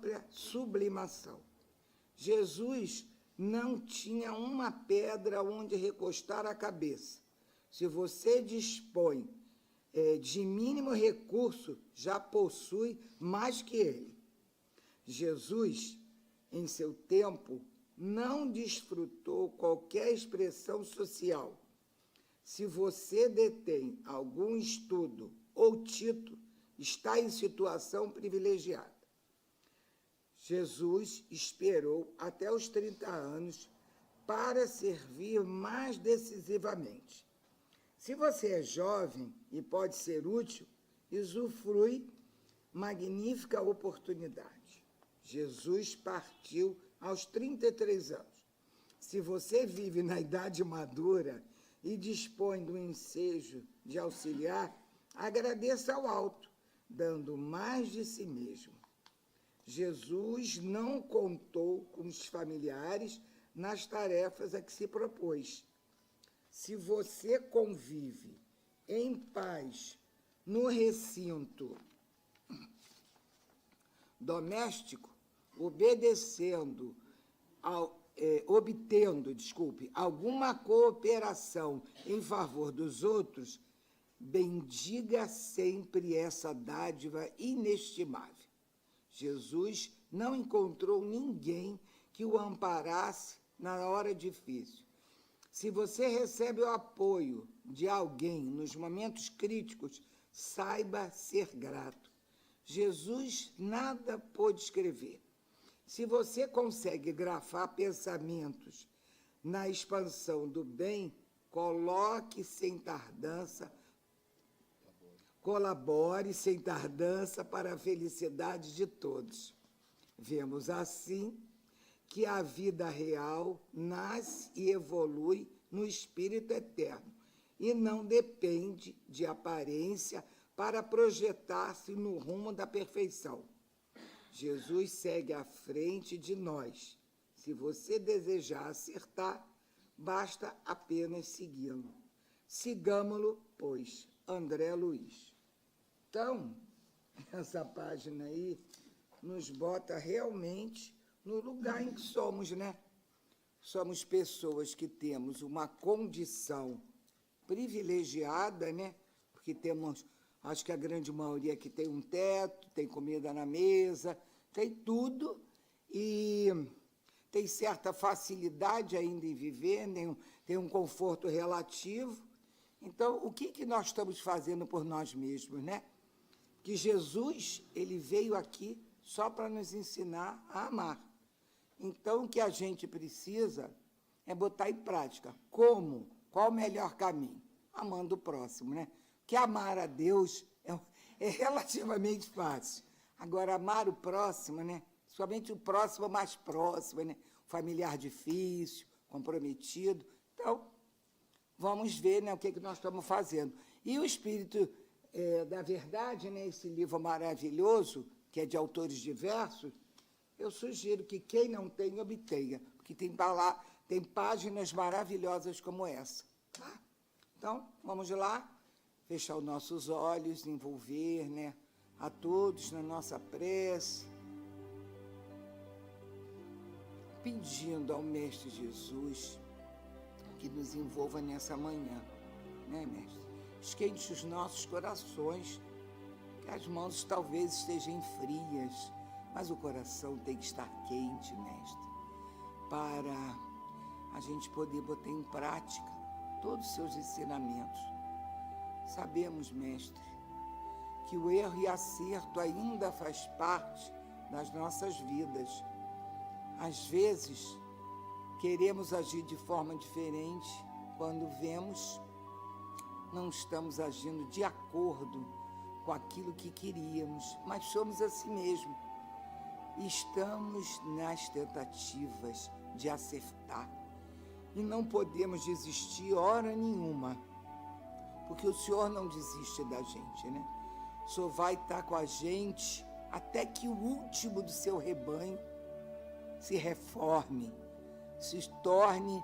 própria sublimação. Jesus não tinha uma pedra onde recostar a cabeça. Se você dispõe de mínimo recurso, já possui mais que ele. Jesus, em seu tempo, não desfrutou qualquer expressão social. Se você detém algum estudo ou título, está em situação privilegiada. Jesus esperou até os 30 anos para servir mais decisivamente. Se você é jovem e pode ser útil, usufrui magnífica oportunidade. Jesus partiu aos 33 anos. Se você vive na idade madura e dispõe do ensejo de auxiliar, agradeça ao alto, dando mais de si mesmo. Jesus não contou com os familiares nas tarefas a que se propôs. Se você convive em paz no recinto doméstico, obtendo alguma cooperação em favor dos outros, bendiga sempre essa dádiva inestimável. Jesus não encontrou ninguém que o amparasse na hora difícil. Se você recebe o apoio de alguém nos momentos críticos, saiba ser grato. Jesus nada pôde escrever. Se você consegue grafar pensamentos na expansão do bem, colabore sem tardança para a felicidade de todos. Vemos assim que a vida real nasce e evolui no espírito eterno e não depende de aparência para projetar-se no rumo da perfeição. Jesus segue à frente de nós. Se você desejar acertar, basta apenas segui-lo. Sigamo-lo, pois. André Luiz. Então, essa página aí nos bota realmente no lugar em que somos, né? Somos pessoas que temos uma condição privilegiada, né? Porque temos, acho que a grande maioria aqui tem um teto, tem comida na mesa, tem tudo e tem certa facilidade ainda em viver, tem um conforto relativo. Então, o que nós estamos fazendo por nós mesmos, né? Que Jesus, ele veio aqui só para nos ensinar a amar. Então, o que a gente precisa é botar em prática. Como? Qual o melhor caminho? Amando o próximo, né? Porque amar a Deus é relativamente fácil. Agora, amar o próximo, né? Somente o próximo mais próximo, né? O familiar difícil, comprometido. Então, vamos ver, né, o que nós estamos fazendo. E o Espírito da Verdade, né, esse livro maravilhoso, que é de autores diversos, eu sugiro que quem não tem, obtenha, porque tem páginas maravilhosas como essa. Tá? Então, vamos lá, fechar os nossos olhos, envolver, né, a todos na nossa prece, pedindo ao Mestre Jesus que nos envolva nessa manhã, né, Mestre? Esquente os nossos corações, que as mãos talvez estejam frias, mas o coração tem que estar quente, Mestre, para a gente poder botar em prática todos os seus ensinamentos. Sabemos, Mestre, que o erro e acerto ainda faz parte das nossas vidas. Às vezes, queremos agir de forma diferente, quando vemos, não estamos agindo de acordo com aquilo que queríamos, mas somos assim mesmo. Estamos nas tentativas de acertar e não podemos desistir hora nenhuma, porque o Senhor não desiste da gente, né? O Senhor vai estar com a gente até que o último do seu rebanho se reforme, se torne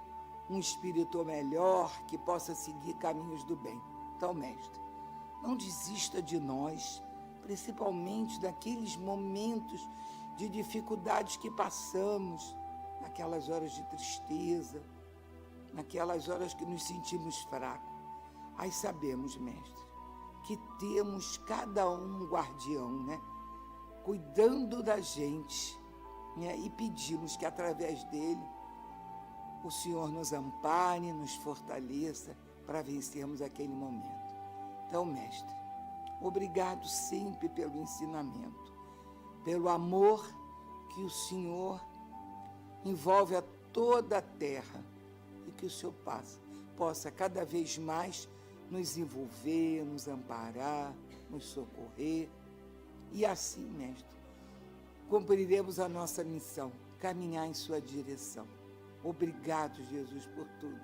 um espírito melhor, que possa seguir caminhos do bem. Então, Mestre, não desista de nós, principalmente naqueles momentos de dificuldades que passamos, naquelas horas de tristeza, naquelas horas que nos sentimos fracos. Aí sabemos, Mestre, que temos cada um guardião, né? Cuidando da gente, né? E pedimos que através dele o Senhor nos ampare, nos fortaleça para vencermos aquele momento. Então, Mestre, obrigado sempre pelo ensinamento, pelo amor que o Senhor envolve a toda a terra e que o Senhor possa cada vez mais nos envolver, nos amparar, nos socorrer. E assim, Mestre, cumpriremos a nossa missão, caminhar em sua direção. Obrigado, Jesus, por tudo.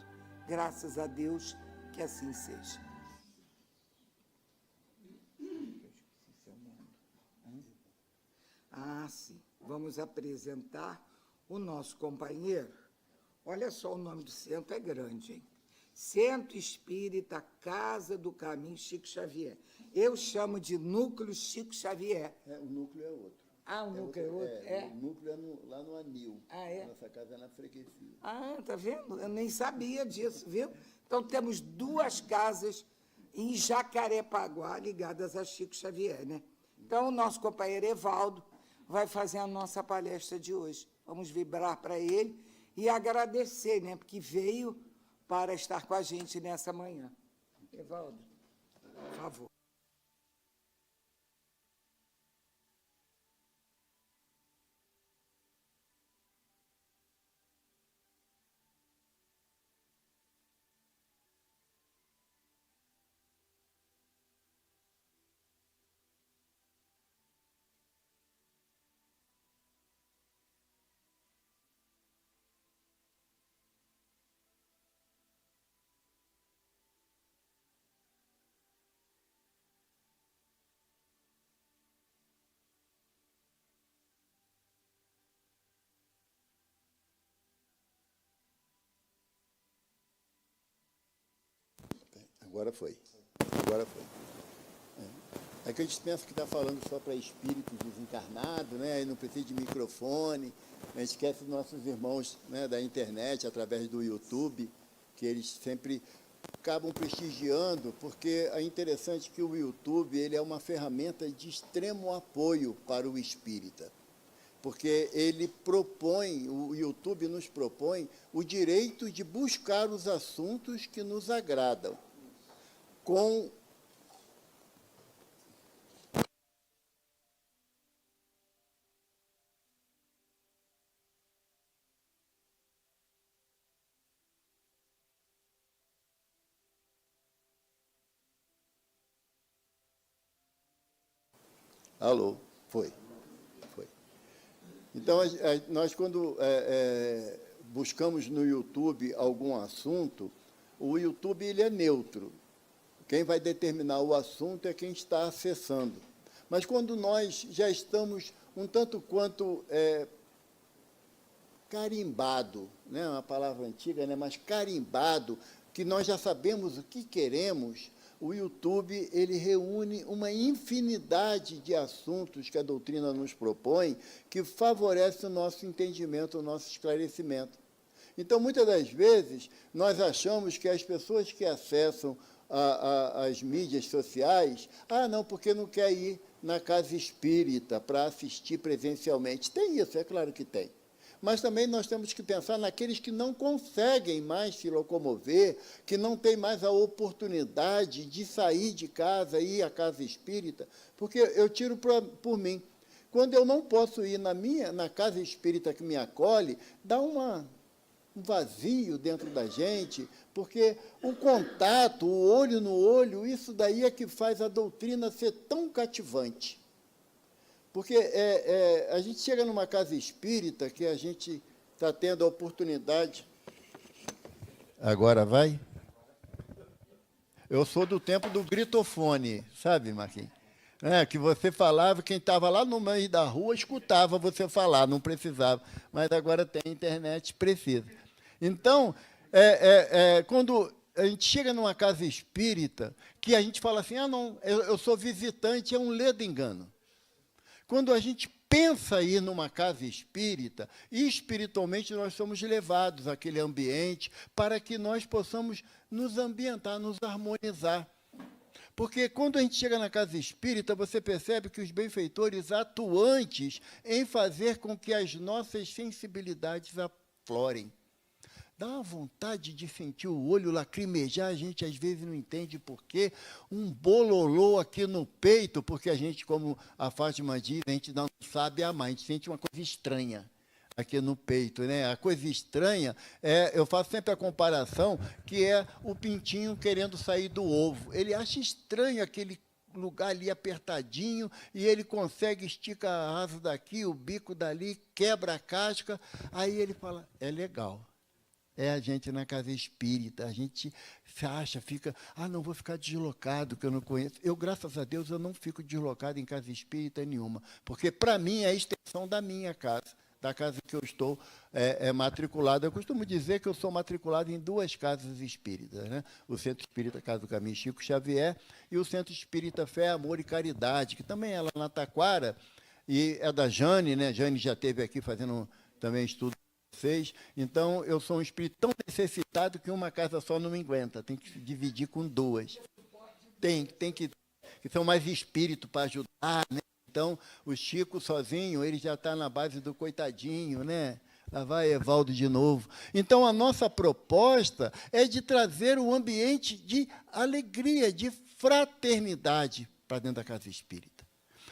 Graças a Deus, que assim seja. Sim. Vamos apresentar o nosso companheiro. Olha só, o nome do centro é grande, hein? Centro Espírita Casa do Caminho Chico Xavier. Eu chamo de Núcleo Chico Xavier. O núcleo é outro. O núcleo é outro? O núcleo é lá no Anil. É? Nossa casa é na freguesia. Tá vendo? Eu nem sabia disso, viu? Então, temos 2 casas em Jacarepaguá ligadas a Chico Xavier, né? Então, o nosso companheiro Evaldo vai fazer a nossa palestra de hoje. Vamos vibrar para ele e agradecer, né? Porque veio para estar com a gente nessa manhã. Evaldo, por favor. Agora foi. É que a gente pensa que está falando só para espíritos desencarnados, né? E não precisa de microfone. A gente esquece dos nossos irmãos, né, da internet, através do YouTube, que eles sempre acabam prestigiando, porque é interessante que o YouTube ele é uma ferramenta de extremo apoio para o espírita. Porque ele propõe, o YouTube nos propõe o direito de buscar os assuntos que nos agradam. Com Alô, foi. Então, nós, quando buscamos no YouTube algum assunto, o YouTube ele é neutro. Quem vai determinar o assunto é quem está acessando. Mas quando nós já estamos um tanto quanto carimbado, né, uma palavra antiga, né, mas carimbado, que nós já sabemos o que queremos, o YouTube ele reúne uma infinidade de assuntos que a doutrina nos propõe, que favorece o nosso entendimento, o nosso esclarecimento. Então, muitas das vezes, nós achamos que as pessoas que acessam as mídias sociais, não, porque não quer ir na casa espírita para assistir presencialmente. Tem isso, é claro que tem. Mas também nós temos que pensar naqueles que não conseguem mais se locomover, que não têm mais a oportunidade de sair de casa e ir à casa espírita, porque eu tiro por mim. Quando eu não posso ir na casa espírita que me acolhe, dá um vazio dentro da gente, porque o contato, o olho no olho, isso daí é que faz a doutrina ser tão cativante. Porque a gente chega numa casa espírita que a gente está tendo a oportunidade... Agora vai? Eu sou do tempo do gritofone, sabe, Marquinhos? Que você falava, quem estava lá no meio da rua escutava você falar, não precisava. Mas agora tem internet, precisa. Então, quando a gente chega numa casa espírita, que a gente fala assim, não, eu sou visitante, é um ledo engano. Quando a gente pensa ir numa casa espírita e espiritualmente nós somos levados àquele ambiente para que nós possamos nos ambientar, nos harmonizar. Porque quando a gente chega na casa espírita, você percebe que os benfeitores atuantes em fazer com que as nossas sensibilidades aflorem. Dá uma vontade de sentir o olho lacrimejar, a gente às vezes não entende por quê. Um bololô aqui no peito, porque a gente, como a Fátima diz, a gente não sabe amar, a gente sente uma coisa estranha aqui no peito, né? A coisa estranha, eu faço sempre a comparação, que é o pintinho querendo sair do ovo. Ele acha estranho aquele lugar ali apertadinho, e ele consegue esticar a asa daqui, o bico dali, quebra a casca, aí ele fala, é legal. É a gente na casa espírita, a gente se acha, fica, não vou ficar deslocado, que eu não conheço. Eu, graças a Deus, eu não fico deslocado em casa espírita nenhuma, porque, para mim, é a extensão da minha casa, da casa que eu estou matriculado. Eu costumo dizer que eu sou matriculado em 2 casas espíritas, né? O Centro Espírita Casa do Caminho Chico Xavier e o Centro Espírita Fé, Amor e Caridade, que também é lá na Taquara, e é da Jane, né? Jane já esteve aqui fazendo também estudo. Então, eu sou um espírito tão necessitado que uma casa só não me aguenta, tem que se dividir com 2. Tem que são mais espírito para ajudar, né? Então, o Chico sozinho, ele já está na base do coitadinho, né? Lá vai Evaldo de novo. Então, a nossa proposta é de trazer um ambiente de alegria, de fraternidade para dentro da casa espírita.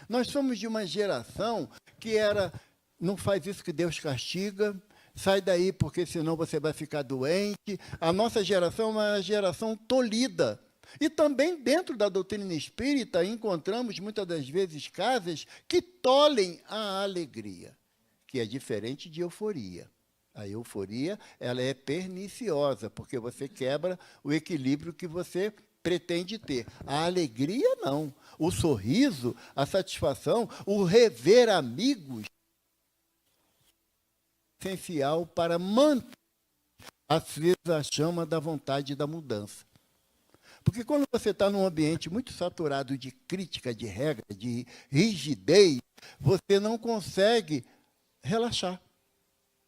Nós somos de uma geração que era, não faz isso que Deus castiga, sai daí, porque senão você vai ficar doente. A nossa geração é uma geração tolhida. E também dentro da doutrina espírita encontramos muitas das vezes casas que tolhem a alegria, que é diferente de euforia. A euforia, ela é perniciosa, porque você quebra o equilíbrio que você pretende ter. A alegria, não. O sorriso, a satisfação, o rever amigos, essencial para manter acesa a chama da vontade da mudança. Porque quando você está num ambiente muito saturado de crítica, de regra, de rigidez, você não consegue relaxar.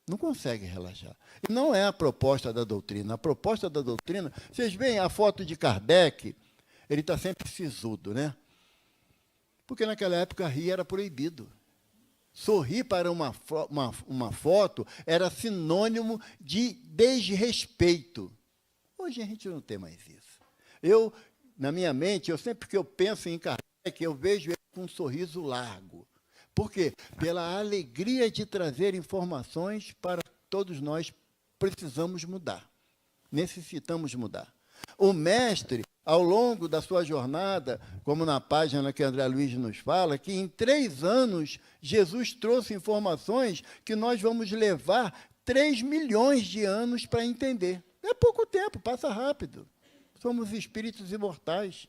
Não consegue relaxar. E não é a proposta da doutrina. A proposta da doutrina, vocês veem a foto de Kardec, ele está sempre sisudo, né? Porque naquela época rir era proibido. Sorrir para uma foto era sinônimo de desrespeito. Hoje a gente não tem mais isso. Na minha mente, sempre que eu penso em Kardec, eu vejo ele com um sorriso largo. Por quê? Pela alegria de trazer informações para todos nós precisamos mudar. Necessitamos mudar. O mestre, ao longo da sua jornada, como na página que André Luiz nos fala, que em 3 anos Jesus trouxe informações que nós vamos levar 3 milhões de anos para entender. É pouco tempo, passa rápido. Somos espíritos imortais.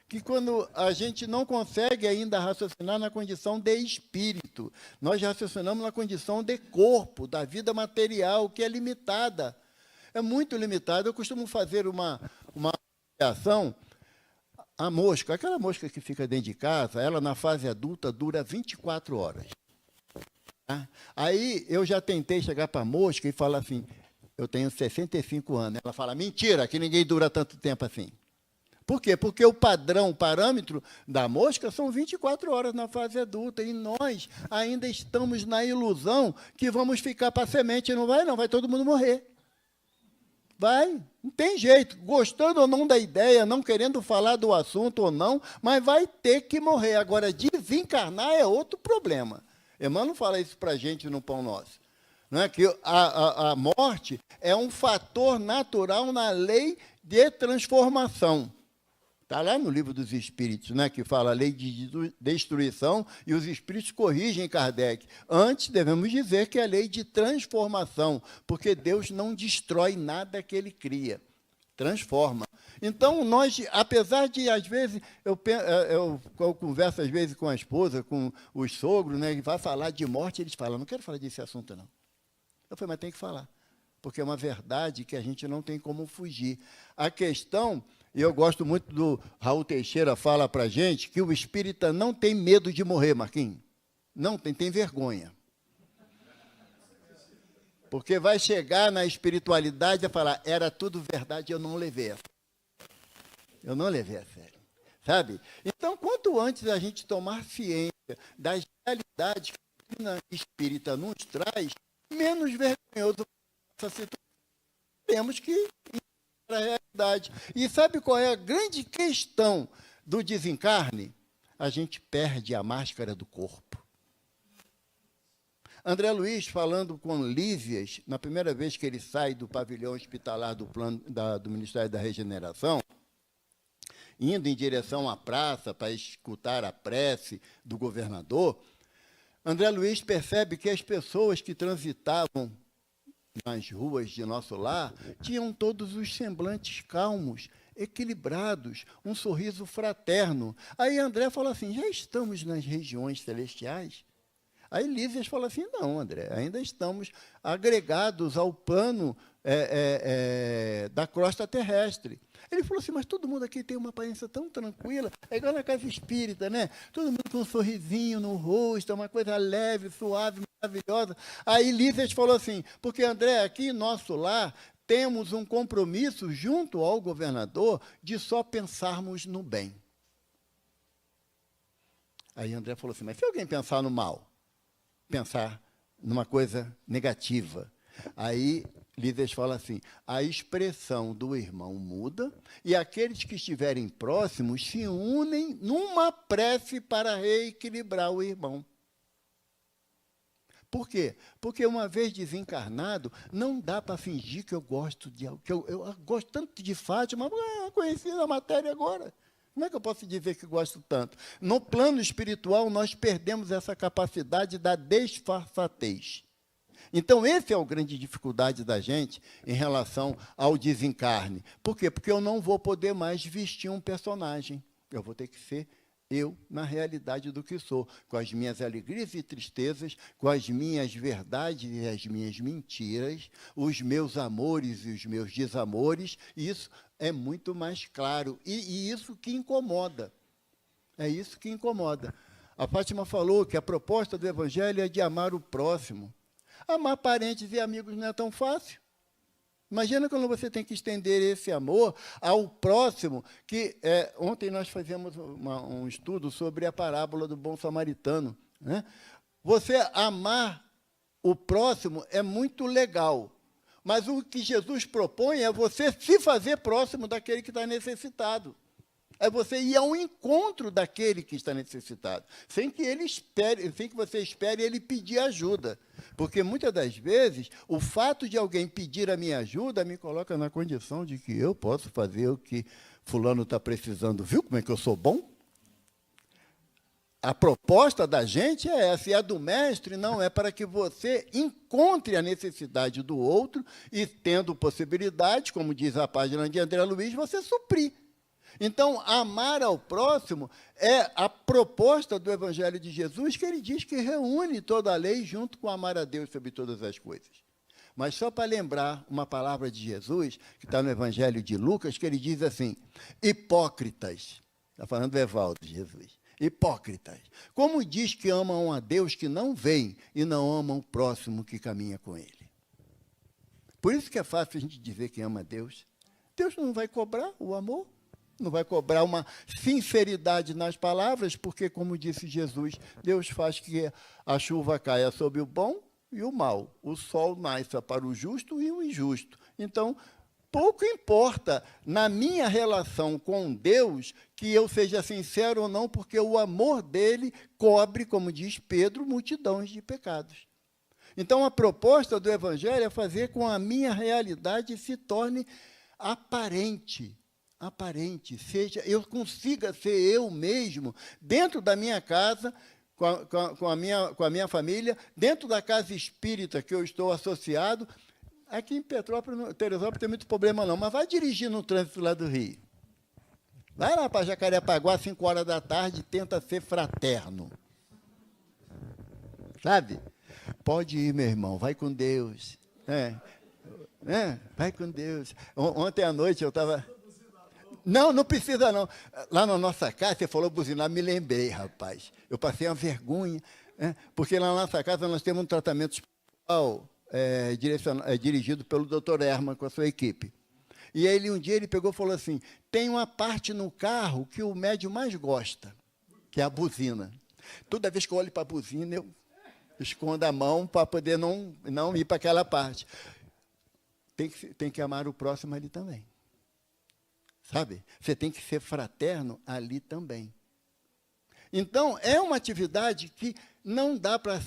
Que quando a gente não consegue ainda raciocinar na condição de espírito, nós raciocinamos na condição de corpo, da vida material, que é limitada. É muito limitada. Eu costumo fazer uma ação, a mosca, aquela mosca que fica dentro de casa, ela na fase adulta dura 24 horas. Tá? Aí eu já tentei chegar para a mosca e falar assim, eu tenho 65 anos. Ela fala, mentira, que ninguém dura tanto tempo assim. Por quê? Porque o parâmetro da mosca são 24 horas na fase adulta, e nós ainda estamos na ilusão que vamos ficar para a semente. Não, vai todo mundo morrer. Vai, não tem jeito, gostando ou não da ideia, não querendo falar do assunto ou não, mas vai ter que morrer. Agora, desencarnar é outro problema. Emmanuel fala isso para a gente no Pão Nosso. Não é? Que a morte é um fator natural na lei de transformação. Está lá no Livro dos Espíritos, né, que fala a lei de destruição, e os Espíritos corrigem Kardec. Antes, devemos dizer que é a lei de transformação, porque Deus não destrói nada que Ele cria, transforma. Então, nós, apesar de, às vezes, eu converso, às vezes, com a esposa, com os sogros, né, e vai falar de morte, eles falam, não quero falar desse assunto, não. Eu falei, mas tem que falar, porque é uma verdade que a gente não tem como fugir. A questão... E eu gosto muito do Raul Teixeira, fala para a gente que o espírita não tem medo de morrer, Marquinhos. Não tem vergonha. Porque vai chegar na espiritualidade e falar, era tudo verdade, eu não levei a sério. Eu não levei a sério. Sabe? Então, quanto antes a gente tomar ciência das realidades que a doutrina espírita nos traz, menos vergonhoso essa situação. Temos que ir para a realidade. E sabe qual é a grande questão do desencarne? A gente perde a máscara do corpo. André Luiz, falando com Lísias, na primeira vez que ele sai do pavilhão hospitalar do Ministério da Regeneração, indo em direção à praça para escutar a prece do governador, André Luiz percebe que as pessoas que transitavam nas ruas de nosso lar tinham todos os semblantes calmos, equilibrados, um sorriso fraterno. Aí André fala assim, já estamos nas regiões celestiais? Aí Lísias fala assim, não, André, ainda estamos agregados ao plano da crosta terrestre. Ele falou assim, mas todo mundo aqui tem uma aparência tão tranquila, é igual na casa espírita, né? Todo mundo com um sorrisinho no rosto, uma coisa leve, suave, maravilhosa. Aí Lísias falou assim, porque, André, aqui em nosso lar, temos um compromisso junto ao governador de só pensarmos no bem. Aí André falou assim, mas se alguém pensar no mal, pensar numa coisa negativa, aí Lísias fala assim, a expressão do irmão muda e aqueles que estiverem próximos se unem numa prece para reequilibrar o irmão. Por quê? Porque uma vez desencarnado, não dá para fingir que eu gosto de algo, que eu gosto tanto de Fátima, mas eu conheci a matéria agora. Como é que eu posso dizer que gosto tanto? No plano espiritual, nós perdemos essa capacidade da disfarçatez. Então, essa é a grande dificuldade da gente em relação ao desencarne. Por quê? Porque eu não vou poder mais vestir um personagem. Eu vou ter que ser eu na realidade do que sou, com as minhas alegrias e tristezas, com as minhas verdades e as minhas mentiras, os meus amores e os meus desamores. Isso é muito mais claro. E isso que incomoda. É isso que incomoda. A Fátima falou que a proposta do Evangelho é de amar o próximo. Amar parentes e amigos não é tão fácil. Imagina quando você tem que estender esse amor ao próximo, que ontem nós fizemos um estudo sobre a parábola do bom samaritano, né? Você amar o próximo é muito legal, mas o que Jesus propõe é você se fazer próximo daquele que está necessitado. É você ir ao encontro daquele que está necessitado, sem que você espere ele pedir ajuda. Porque, muitas das vezes, o fato de alguém pedir a minha ajuda me coloca na condição de que eu posso fazer o que fulano está precisando. Viu como é que eu sou bom? A proposta da gente é essa, e a do mestre não é para que você encontre a necessidade do outro e, tendo possibilidade, como diz a página de André Luiz, você suprir. Então, amar ao próximo é a proposta do Evangelho de Jesus, que ele diz que reúne toda a lei junto com amar a Deus sobre todas as coisas. Mas só para lembrar uma palavra de Jesus, que está no Evangelho de Lucas, que ele diz assim, hipócritas, está falando do Evaldo, Jesus, hipócritas, como diz que amam a Deus que não vem e não amam o próximo que caminha com ele? Por isso que é fácil a gente dizer que ama a Deus. Deus não vai cobrar o amor. Não vai cobrar uma sinceridade nas palavras, porque, como disse Jesus, Deus faz que a chuva caia sobre o bom e o mal. O sol nasça para o justo e o injusto. Então, pouco importa na minha relação com Deus que eu seja sincero ou não, porque o amor dele cobre, como diz Pedro, multidões de pecados. Então, a proposta do Evangelho é fazer com que a minha realidade se torne aparente, eu consiga ser eu mesmo, dentro da minha casa, com a minha família, dentro da casa espírita que eu estou associado. Aqui em Teresópolis tem muito problema não, mas vai dirigir no trânsito lá do Rio. Vai lá para Jacarepaguá, às 5 horas da tarde, e tenta ser fraterno. Sabe? Pode ir, meu irmão, vai com Deus. Vai com Deus. Ontem à noite eu estava... Não precisa não. Lá na nossa casa, você falou buzinar, me lembrei, rapaz. Eu passei uma vergonha. Porque lá na nossa casa nós temos um tratamento espiritual dirigido pelo Dr. Herman com a sua equipe. E ele um dia ele pegou e falou assim, tem uma parte no carro que o médium mais gosta, que é a buzina. Toda vez que eu olho para a buzina, eu escondo a mão para poder não ir para aquela parte. Tem que amar o próximo ali também. Sabe? Você tem que ser fraterno ali também. Então, é uma atividade que não dá para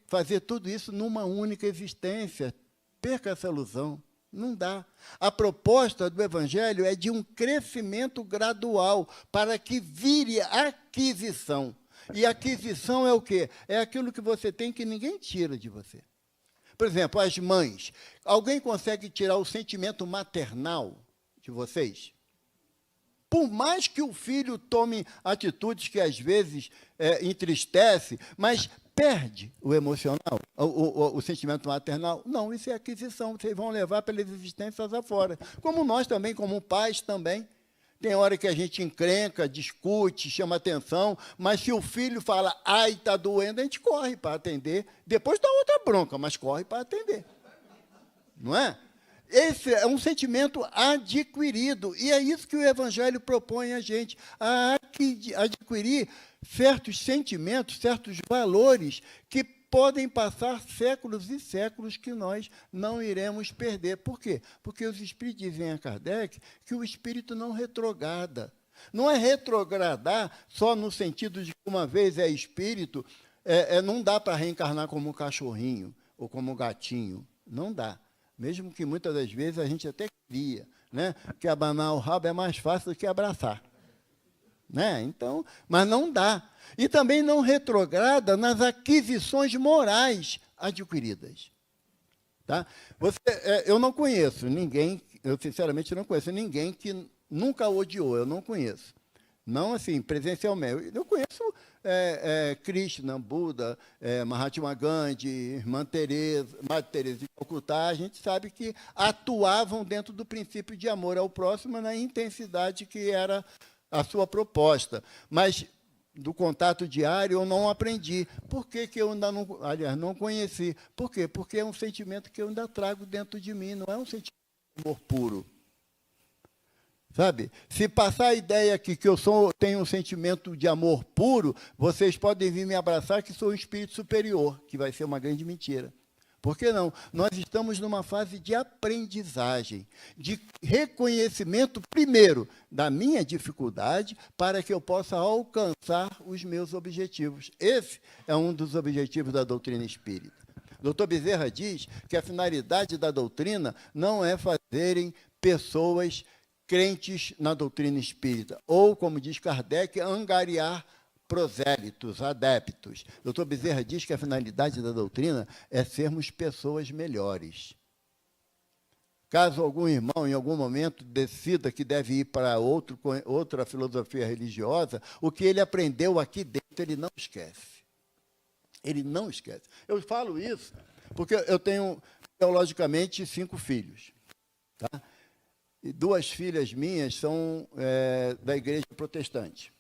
fazer tudo isso numa única existência. Perca essa ilusão. Não dá. A proposta do Evangelho é de um crescimento gradual para que vire aquisição. E aquisição é o quê? É aquilo que você tem que ninguém tira de você. Por exemplo, as mães. Alguém consegue tirar o sentimento maternal de vocês? Por mais que o filho tome atitudes que às vezes entristece, mas perde o emocional, o sentimento maternal. Não, isso é aquisição, vocês vão levar pelas existências afora. Como nós também, como pais também. Tem hora que a gente encrenca, discute, chama atenção, mas se o filho fala, ai, está doendo, a gente corre para atender. Depois dá outra bronca, mas corre para atender. Não é? Esse é um sentimento adquirido, e é isso que o Evangelho propõe a gente, a adquirir certos sentimentos, certos valores que podem passar séculos e séculos que nós não iremos perder. Por quê? Porque os espíritos dizem a Kardec que o espírito não retrograda. Não é retrogradar só no sentido de que uma vez é espírito, não dá para reencarnar como um cachorrinho ou como um gatinho. Não dá. Mesmo que muitas das vezes a gente até queria, né? Que abanar o rabo é mais fácil do que abraçar. Né? Então, mas não dá. E também não retrograda nas aquisições morais adquiridas. Tá? Eu não conheço ninguém, eu sinceramente não conheço ninguém que nunca odiou, eu não conheço. Não assim, presencialmente. Eu conheço Krishna, Buda, Mahatma Gandhi, Irmã Teresa, Madre Teresa de Calcutá, a gente sabe que atuavam dentro do princípio de amor ao próximo na intensidade que era a sua proposta. Mas do contato diário eu não aprendi. Por que eu ainda não conheci? Por quê? Porque é um sentimento que eu ainda trago dentro de mim, não é um sentimento de amor puro. Sabe? Se passar a ideia aqui que tenho um sentimento de amor puro, vocês podem vir me abraçar que sou um espírito superior, que vai ser uma grande mentira. Por que não? Nós estamos numa fase de aprendizagem, de reconhecimento, primeiro, da minha dificuldade, para que eu possa alcançar os meus objetivos. Esse é um dos objetivos da doutrina espírita. Dr. Bezerra diz que a finalidade da doutrina não é fazerem pessoas crentes na doutrina espírita, ou, como diz Kardec, angariar prosélitos, adeptos. Dr. Bezerra diz que a finalidade da doutrina é sermos pessoas melhores. Caso algum irmão, em algum momento, decida que deve ir para outra filosofia religiosa, o que ele aprendeu aqui dentro, ele não esquece. Ele não esquece. Eu falo isso porque eu tenho, teologicamente, 5 filhos. Tá? E 2 filhas minhas são da igreja protestante.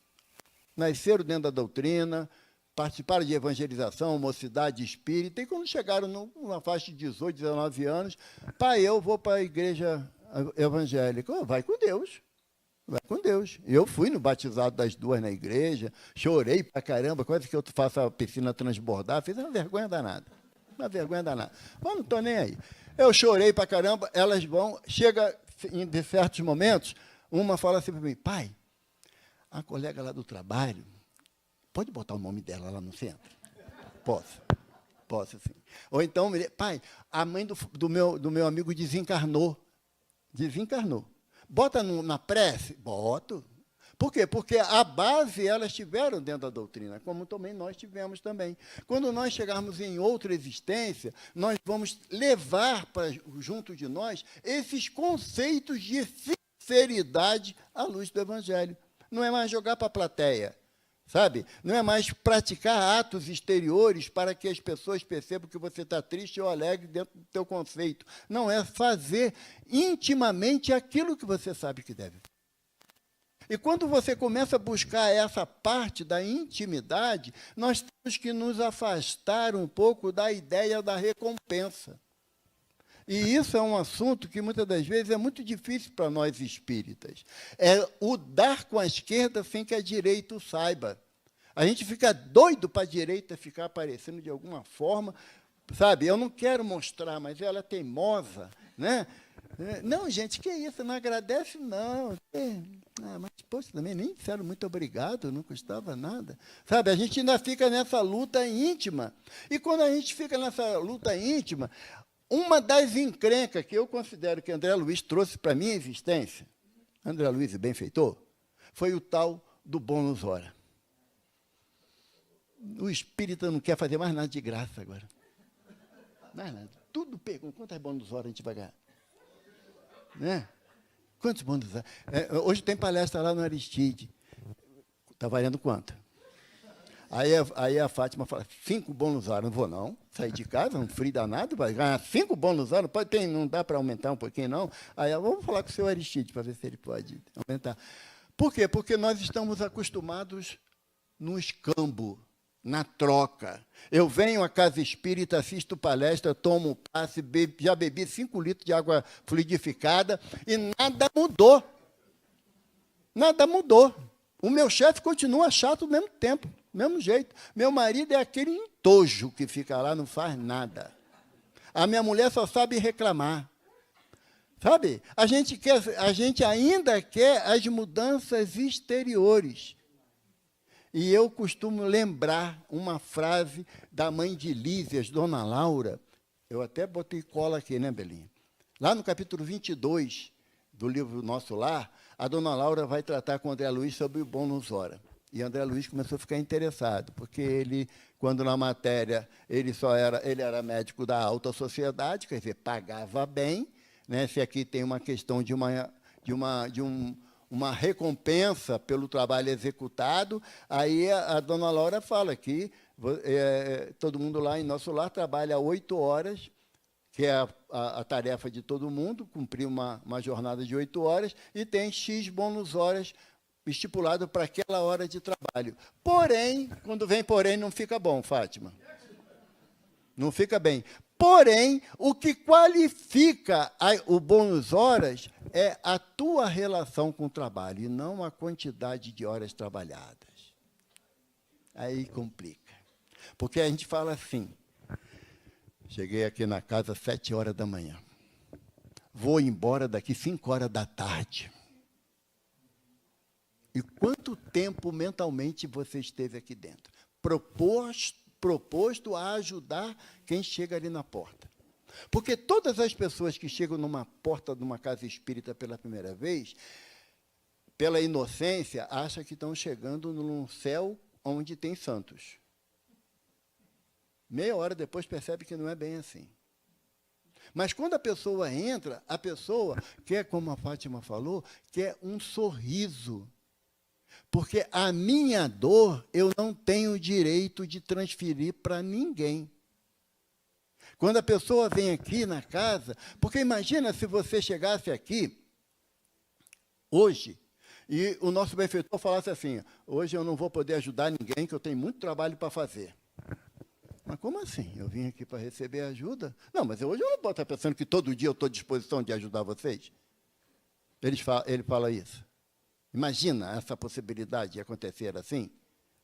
Nasceram dentro da doutrina, participaram de evangelização, mocidade espírita, e quando chegaram numa faixa de 18, 19 anos, pai, eu vou para a igreja evangélica. Vai com Deus. Vai com Deus. Eu fui no batizado das 2 na igreja, chorei pra caramba, quase que eu faço a piscina transbordar, fiz uma vergonha danada. Uma vergonha danada. Mas não estou nem aí. Eu chorei pra caramba, elas chega em certos momentos, uma fala assim para mim, pai, a colega lá do trabalho, pode botar o nome dela lá no centro? Posso sim. Ou então, pai, a mãe do meu amigo desencarnou. Bota na prece? Boto. Por quê? Porque a base elas tiveram dentro da doutrina, como também nós tivemos também. Quando nós chegarmos em outra existência, nós vamos levar junto de nós esses conceitos de sinceridade à luz do Evangelho. Não é mais jogar para a plateia, sabe? Não é mais praticar atos exteriores para que as pessoas percebam que você está triste ou alegre dentro do teu conceito. Não, é fazer intimamente aquilo que você sabe que deve. E quando você começa a buscar essa parte da intimidade, nós temos que nos afastar um pouco da ideia da recompensa. E isso é um assunto que, muitas das vezes, é muito difícil para nós espíritas. É o dar com a esquerda sem que a direita o saiba. A gente fica doido para a direita ficar aparecendo de alguma forma, sabe? Eu não quero mostrar, mas ela é teimosa, né? Não, gente, que isso? Não agradece, não. Mas, poxa, também nem disseram muito obrigado, não custava nada. Sabe, a gente ainda fica nessa luta íntima. E quando a gente fica nessa luta íntima, uma das encrencas que eu considero que André Luiz trouxe para a minha existência, André Luiz, benfeitor, foi o tal do bônus hora. O espírita não quer fazer mais nada de graça agora. Mais nada. Tudo pergunta, quantas bônus horas a gente vai ganhar? Né? Quantos bônus horas? Hoje tem palestra lá no Aristide. Está valendo quanto? Aí a Fátima fala, 5 bônus horas. Não vou, não. Sair de casa, um frio danado, vai ganhar 5 bônus horas. Não dá para aumentar um pouquinho, não. Aí eu vou falar com o seu Aristide para ver se ele pode aumentar. Por quê? Porque nós estamos acostumados no escambo, na troca. Eu venho à casa espírita, assisto palestra, tomo passe, já bebi 5 litros de água fluidificada e nada mudou. Nada mudou. O meu chefe continua chato do mesmo tempo, do mesmo jeito. Meu marido é aquele entojo que fica lá, não faz nada. A minha mulher só sabe reclamar. Sabe? A gente ainda quer as mudanças exteriores. E eu costumo lembrar uma frase da mãe de Lísias, Dona Laura. Eu até botei cola aqui, né, Belinha? Lá no capítulo 22 do livro Nosso Lar, a Dona Laura vai tratar com o André Luiz sobre o bônus hora. E André Luiz começou a ficar interessado, porque ele, quando na matéria, ele era médico da alta sociedade, quer dizer, pagava bem, né? Se aqui tem uma questão de uma recompensa pelo trabalho executado, aí a Dona Laura fala que todo mundo lá em Nosso Lar trabalha 8 horas, que é a tarefa de todo mundo, cumprir uma jornada de 8 horas, e tem X bônus horas estipulado para aquela hora de trabalho. Porém, quando vem porém, não fica bom, Fátima. Não fica bem. Porém, o que qualifica o bônus horas é a tua relação com o trabalho, e não a quantidade de horas trabalhadas. Aí complica. Porque a gente fala assim, cheguei aqui na casa às 7 horas da manhã, vou embora daqui 5 horas da tarde. E quanto tempo mentalmente você esteve aqui dentro? Proposto a ajudar quem chega ali na porta. Porque todas as pessoas que chegam numa porta de uma casa espírita pela primeira vez, pela inocência, acham que estão chegando num céu onde tem santos. Meia hora depois percebe que não é bem assim. Mas quando a pessoa entra, a pessoa quer, como a Fátima falou, quer um sorriso. Porque a minha dor eu não tenho direito de transferir para ninguém. Quando a pessoa vem aqui na casa, porque imagina se você chegasse aqui hoje e o nosso benfeitor falasse assim, hoje eu não vou poder ajudar ninguém, que eu tenho muito trabalho para fazer. Mas como assim? Eu vim aqui para receber ajuda? Não, mas hoje eu não posso estar pensando que todo dia eu estou à disposição de ajudar vocês. Ele fala isso. Imagina essa possibilidade de acontecer assim?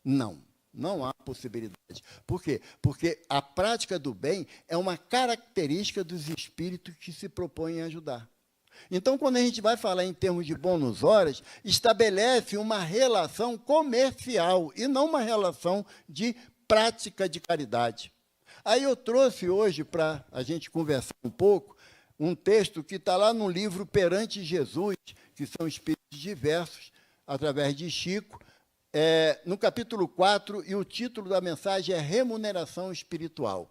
Não, não há possibilidade. Por quê? Porque a prática do bem é uma característica dos espíritos que se propõem a ajudar. Então, quando a gente vai falar em termos de bônus horas, estabelece uma relação comercial e não uma relação de prática de caridade. Aí eu trouxe hoje, para a gente conversar um pouco, um texto que está lá no livro Perante Jesus, que são espíritos diversos, através de Chico, no capítulo 4, e o título da mensagem é Remuneração Espiritual.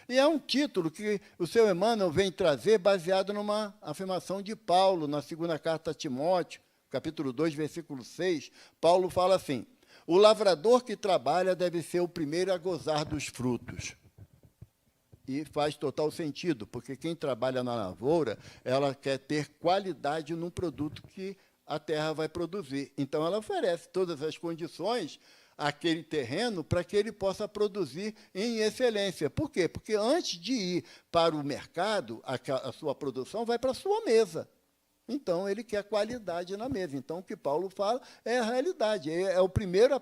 E é um título que o seu Emmanuel vem trazer baseado numa afirmação de Paulo, na segunda carta a Timóteo, capítulo 2, versículo 6, Paulo fala assim, o lavrador que trabalha deve ser o primeiro a gozar dos frutos. E faz total sentido, porque quem trabalha na lavoura, ela quer ter qualidade num produto que a terra vai produzir. Então, ela oferece todas as condições àquele terreno para que ele possa produzir em excelência. Por quê? Porque antes de ir para o mercado, a sua produção vai para a sua mesa. Então, ele quer qualidade na mesa. Então, o que Paulo fala é a realidade. É o primeiro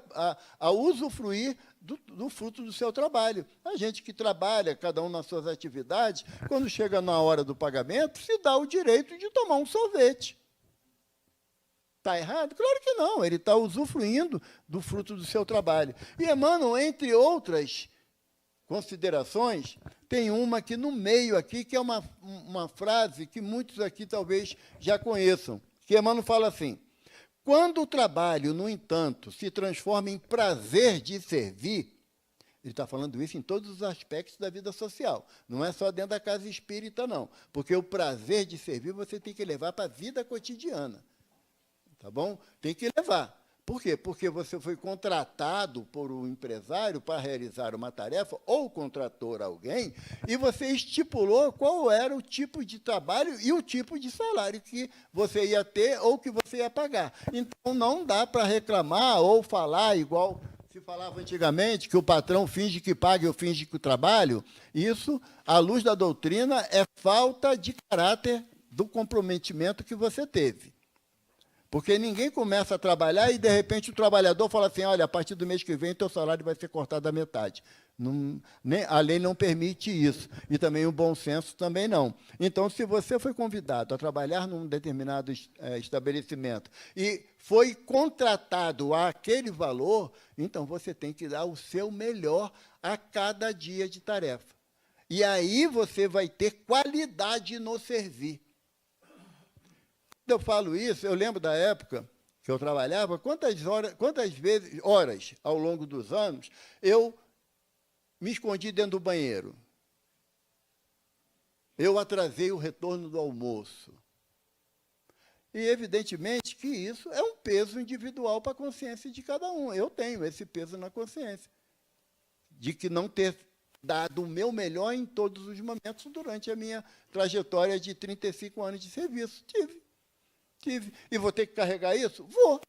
a usufruir do fruto do seu trabalho. A gente que trabalha, cada um nas suas atividades, quando chega na hora do pagamento, se dá o direito de tomar um sorvete. Está errado? Claro que não. Ele está usufruindo do fruto do seu trabalho. E Emmanuel, entre outras considerações, tem uma aqui no meio, aqui, que é uma frase que muitos aqui talvez já conheçam, que Emmanuel fala assim: quando o trabalho, no entanto, se transforma em prazer de servir, ele está falando isso em todos os aspectos da vida social, não é só dentro da casa espírita, não, porque o prazer de servir você tem que levar para a vida cotidiana, tá bom? Tem que levar. Por quê? Porque você foi contratado por um empresário para realizar uma tarefa, ou contratou alguém, e você estipulou qual era o tipo de trabalho e o tipo de salário que você ia ter ou que você ia pagar. Então, não dá para reclamar ou falar igual se falava antigamente, que o patrão finge que paga e eu finge que trabalho. Isso, à luz da doutrina, é falta de caráter do comprometimento que você teve. Porque ninguém começa a trabalhar e, de repente, o trabalhador fala assim: olha, a partir do mês que vem, teu salário vai ser cortado à metade. Não, a lei não permite isso. E também o bom senso também não. Então, se você foi convidado a trabalhar num determinado estabelecimento e foi contratado àquele valor, então você tem que dar o seu melhor a cada dia de tarefa. E aí você vai ter qualidade no servir. Eu falo isso, eu lembro da época que eu trabalhava, quantas horas ao longo dos anos, eu me escondi dentro do banheiro. Eu atrasei o retorno do almoço. E, evidentemente, que isso é um peso individual para a consciência de cada um. Eu tenho esse peso na consciência, de que não ter dado o meu melhor em todos os momentos durante a minha trajetória de 35 anos de serviço. Tive. E vou ter que carregar isso? Vou.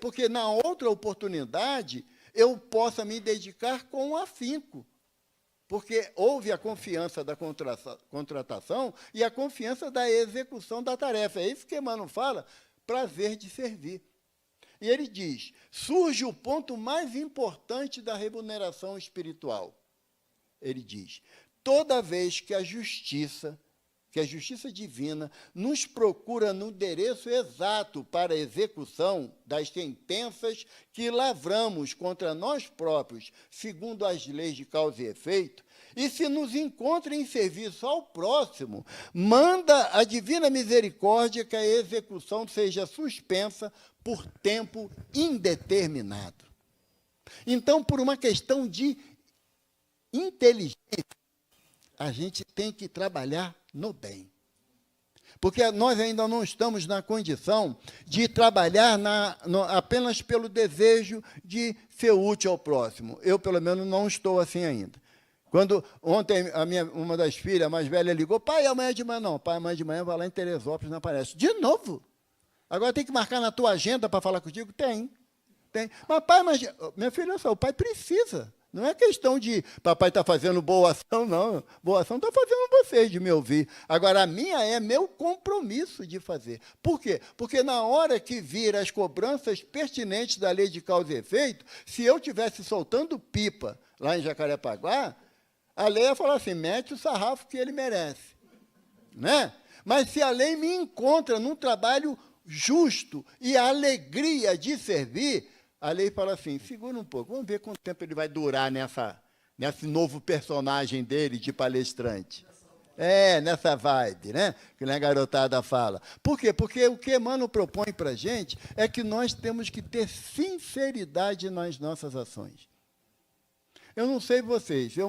Porque na outra oportunidade eu possa me dedicar com afinco. Porque houve a confiança da contratação e a confiança da execução da tarefa. É isso que Emmanuel fala, prazer de servir. E ele diz: surge o ponto mais importante da remuneração espiritual. Ele diz: toda vez que a justiça divina nos procura no endereço exato para a execução das sentenças que lavramos contra nós próprios, segundo as leis de causa e efeito, e se nos encontra em serviço ao próximo, manda a divina misericórdia que a execução seja suspensa por tempo indeterminado. Então, por uma questão de inteligência, a gente tem que trabalhar no bem. Porque nós ainda não estamos na condição de trabalhar apenas pelo desejo de ser útil ao próximo. Eu, pelo menos, não estou assim ainda. Quando ontem uma das filhas mais velhas ligou: pai, amanhã de manhã não. Pai, amanhã de manhã vai lá em Teresópolis, não aparece. De novo? Agora tem que marcar na tua agenda para falar contigo? Tem. Mas, pai, minha filha, o pai precisa. Não é questão de papai está fazendo boa ação, não. Boa ação está fazendo vocês de me ouvir. Agora, a minha é meu compromisso de fazer. Por quê? Porque na hora que vir as cobranças pertinentes da lei de causa e efeito, se eu estivesse soltando pipa lá em Jacarepaguá, a lei ia falar assim: mete o sarrafo que ele merece. Né? Mas se a lei me encontra num trabalho justo e a alegria de servir, a lei fala assim: segura um pouco, vamos ver quanto tempo ele vai durar nesse novo personagem dele de palestrante. Nessa vibe, né? Que a garotada fala. Por quê? Porque o que Emmanuel propõe para a gente é que nós temos que ter sinceridade nas nossas ações. Eu não sei vocês, eu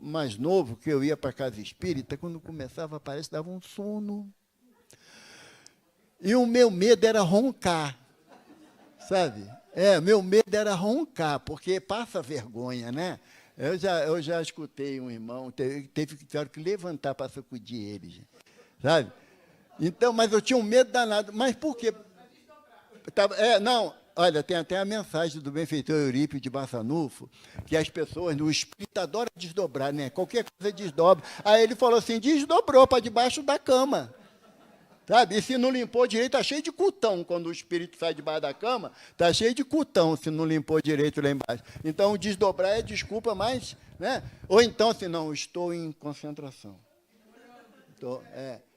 mais novo, que eu ia para a casa espírita, quando começava, parece que dava um sono. E o meu medo era roncar. Sabe? Meu medo era roncar, porque passa vergonha, né? Eu já escutei um irmão, teve que levantar para sacudir ele, sabe? Então, mas eu tinha um medo danado. Mas por quê? Não, olha, tem até a mensagem do benfeitor Eurípio de Bassanufo, que as pessoas, o espírito adora desdobrar, né? Qualquer coisa desdobra. Aí ele falou assim, desdobrou para debaixo da cama. Sabe? E se não limpou direito, está cheio de cutão. Quando o espírito sai debaixo da cama, está cheio de cutão se não limpou direito lá embaixo. Então, desdobrar é desculpa, mas... Né? Ou então, assim, não, estou em concentração.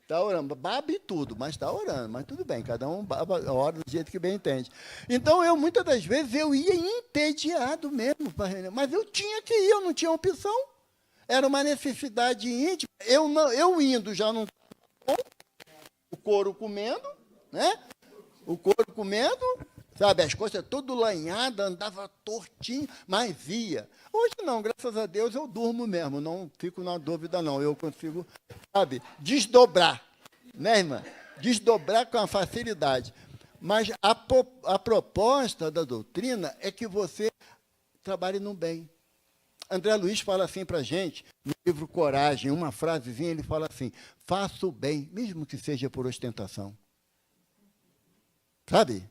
Está orando, baba e tudo, mas está orando, mas tudo bem, cada um ora do jeito que bem entende. Então, muitas das vezes, eu ia entediado mesmo para a reunião, mas eu tinha que ir, eu não tinha opção. Era uma necessidade íntima. Eu indo já não... O couro comendo, né? O couro comendo, sabe? As costas tudo lanhadas, andava tortinho, mas ia. Hoje não, graças a Deus eu durmo mesmo, não fico na dúvida não. Eu consigo, sabe, desdobrar, né, irmã? Desdobrar com a facilidade. Mas a proposta da doutrina é que você trabalhe no bem. André Luiz fala assim para a gente, no livro Coragem, uma frasezinha, ele fala assim, faça o bem, mesmo que seja por ostentação. Sabe?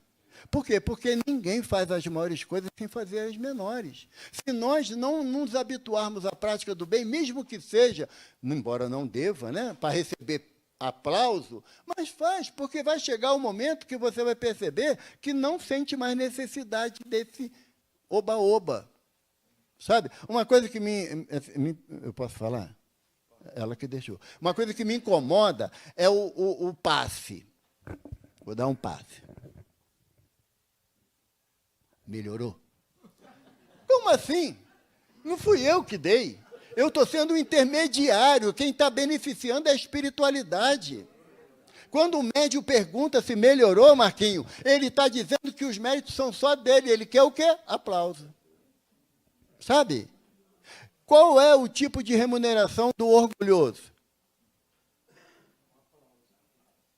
Por quê? Porque ninguém faz as maiores coisas sem fazer as menores. Se nós não nos habituarmos à prática do bem, mesmo que seja, embora não deva, né, para receber aplauso, mas faz, porque vai chegar o momento que você vai perceber que não sente mais necessidade desse oba-oba. Sabe? Uma coisa que eu posso falar? Ela que deixou. Uma coisa que me incomoda é o passe. Vou dar um passe. Melhorou? Como assim? Não fui eu que dei. Eu estou sendo um intermediário. Quem está beneficiando é a espiritualidade. Quando o médium pergunta se melhorou, Marquinho, ele está dizendo que os méritos são só dele. Ele quer o quê? Aplauso. Sabe? Qual é o tipo de remuneração do orgulhoso?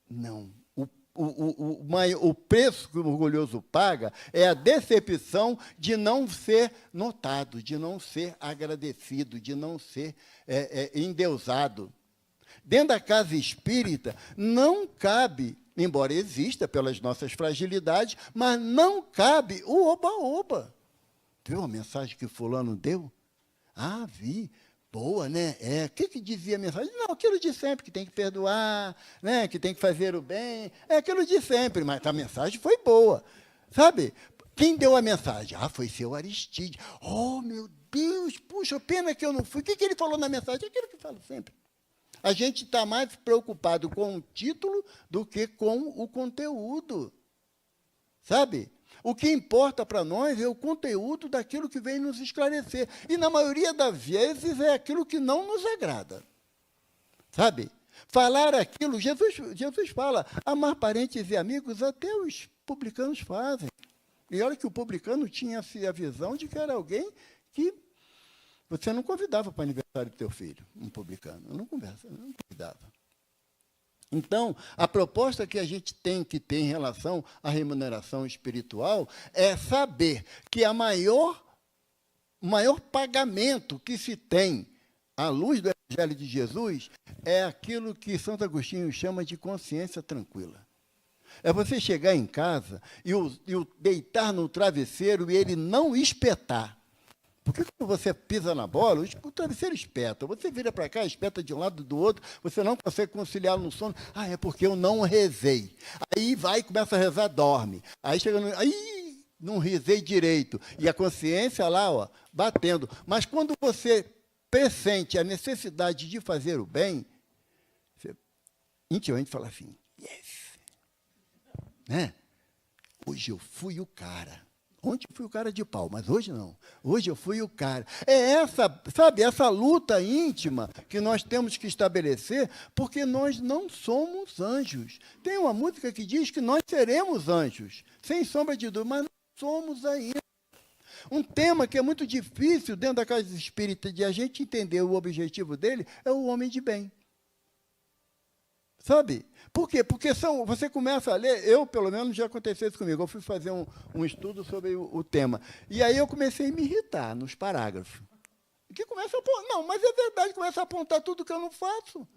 Não. O preço que o orgulhoso paga é a decepção de não ser notado, de não ser agradecido, de não ser endeusado. Dentro da casa espírita, não cabe, embora exista pelas nossas fragilidades, mas não cabe o oba-oba. Viu a mensagem que fulano deu? Ah, vi. Boa, né? O que dizia a mensagem? Não, aquilo de sempre, que tem que perdoar, né? Que tem que fazer o bem. É aquilo de sempre, mas a mensagem foi boa. Sabe? Quem deu a mensagem? Ah, foi seu Aristide. Oh, meu Deus, puxa, pena que eu não fui. O que ele falou na mensagem? Aquilo que eu falo sempre. A gente está mais preocupado com o título do que com o conteúdo. Sabe? O que importa para nós é o conteúdo daquilo que vem nos esclarecer. E, na maioria das vezes, é aquilo que não nos agrada. Sabe? Falar aquilo, Jesus fala, amar parentes e amigos, até os publicanos fazem. E olha que o publicano tinha a visão de que era alguém que você não convidava para o aniversário do teu filho, um publicano. Eu não convidava. Então, a proposta que a gente tem que ter em relação à remuneração espiritual é saber que o maior pagamento que se tem à luz do Evangelho de Jesus é aquilo que Santo Agostinho chama de consciência tranquila. É você chegar em casa e o deitar no travesseiro e ele não espetar. Porque quando você pisa na bola, o travesseiro espeta. Você vira para cá, espeta de um lado do outro, você não consegue conciliar no sono. Ah, é porque eu não rezei. Aí vai e começa a rezar, dorme. Aí chega no... Aí não rezei direito. E a consciência lá, ó, batendo. Mas quando você pressente a necessidade de fazer o bem, você intimamente fala assim, yes. Né? Hoje eu fui o cara. Ontem eu fui o cara de pau, mas hoje não. Hoje eu fui o cara. É essa luta íntima que nós temos que estabelecer, porque nós não somos anjos. Tem uma música que diz que nós seremos anjos, sem sombra de dúvida, mas não somos ainda. Um tema que é muito difícil dentro da casa espírita de a gente entender o objetivo dele é o homem de bem. Sabe? Por quê? Porque você começa a ler, pelo menos, já aconteceu isso comigo. Eu fui fazer um estudo sobre o tema. E aí eu comecei a me irritar nos parágrafos. Que começa a apontar, não, mas é verdade, começa a apontar tudo que eu não faço.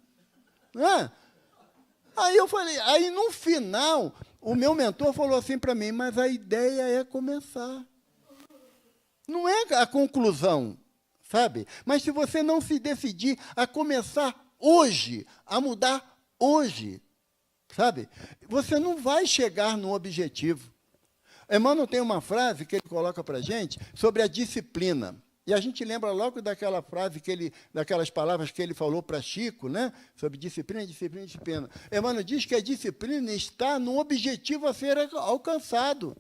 Não é? Aí eu falei, aí no final, o meu mentor falou assim para mim, mas a ideia é começar. Não é a conclusão, sabe? Mas se você não se decidir a começar hoje, a mudar hoje, sabe? Você não vai chegar no objetivo. Emmanuel tem uma frase que ele coloca para a gente sobre a disciplina. E a gente lembra logo daquela frase daquelas palavras que ele falou para Chico, né? Sobre disciplina, disciplina, disciplina. Emmanuel diz que a disciplina está no objetivo a ser alcançado.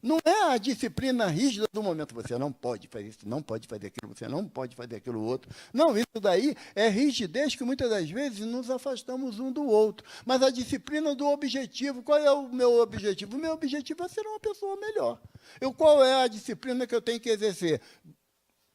Não é a disciplina rígida do momento. Você não pode fazer isso, não pode fazer aquilo, você não pode fazer aquilo outro. Não, isso daí é rigidez que muitas das vezes nos afastamos um do outro. Mas a disciplina do objetivo, qual é o meu objetivo? O meu objetivo é ser uma pessoa melhor. Qual é a disciplina que eu tenho que exercer?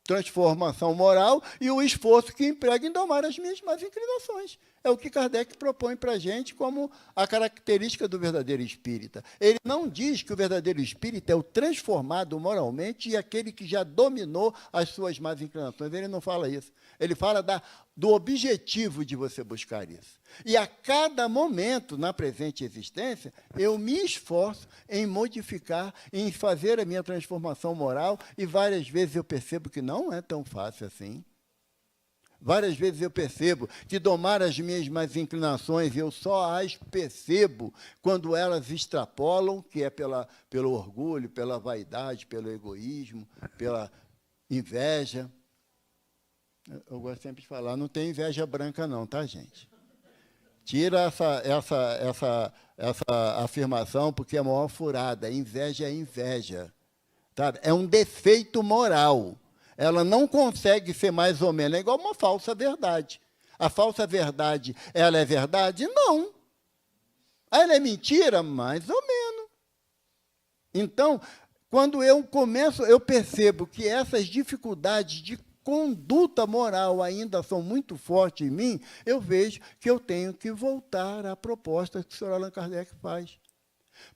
Transformação moral e o esforço que emprega em domar as minhas más inclinações. É o que Kardec propõe para a gente como a característica do verdadeiro espírita. Ele não diz que o verdadeiro espírita é o transformado moralmente e aquele que já dominou as suas más inclinações. Ele não fala isso. Ele fala do objetivo de você buscar isso. E a cada momento, na presente existência, eu me esforço em modificar, em fazer a minha transformação moral, e várias vezes eu percebo que não é tão fácil assim. Várias vezes eu percebo que domar as minhas más inclinações, eu só as percebo quando elas extrapolam, que é pelo orgulho, pela vaidade, pelo egoísmo, pela inveja. Eu gosto sempre de falar, não tem inveja branca não, tá, gente? Tira essa afirmação, porque é a maior furada. Inveja é inveja. Sabe? É um defeito moral. Ela não consegue ser mais ou menos, é igual uma falsa verdade. A falsa verdade, ela é verdade? Não. Ela é mentira? Mais ou menos. Então, quando eu percebo que essas dificuldades de conduta moral ainda são muito fortes em mim, eu vejo que eu tenho que voltar à proposta que o Sr. Allan Kardec faz.